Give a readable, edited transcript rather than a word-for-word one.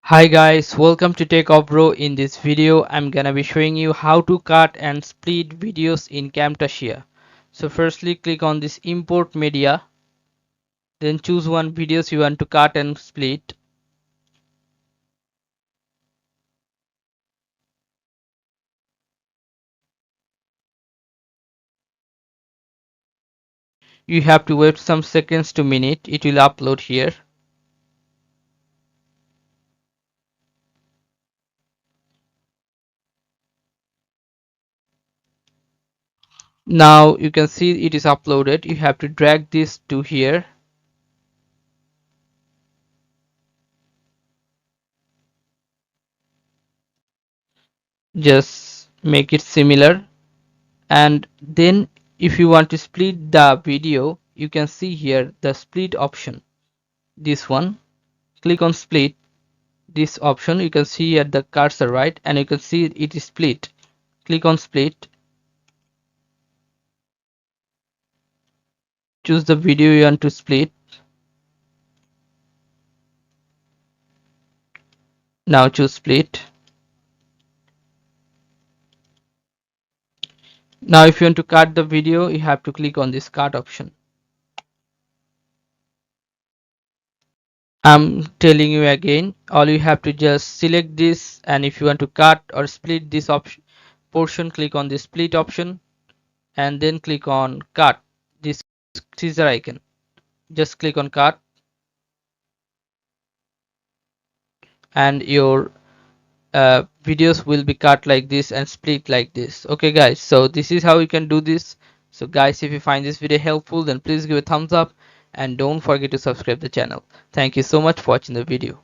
Hi guys, welcome to Techavro. In this video, I'm gonna be showing you how to cut and split videos in Camtasia. So firstly, click on this import media, then choose one videos you want to cut and split. You have to wait some seconds to minute, it will upload here. Now you can see it is uploaded. You have to drag this to here. Just make it similar, and then if you want to split the video, you can see here the split option, this one. Click on split, this option you can see at the cursor, right, and you can see it is split. Click on split, choose the video you want to split. Now choose split. Now if you want to cut the video, you have to click on this cut option. I'm telling you again, all you have to just select this, and if you want to cut or split this option portion, click on the split option and then click on cut, this scissor icon. Just click on cut and your videos will be cut like this and split like this. Okay guys, so this is how you can do this. So guys, if you find this video helpful, then please give a thumbs up and don't forget to subscribe the channel. Thank you so much for watching the video.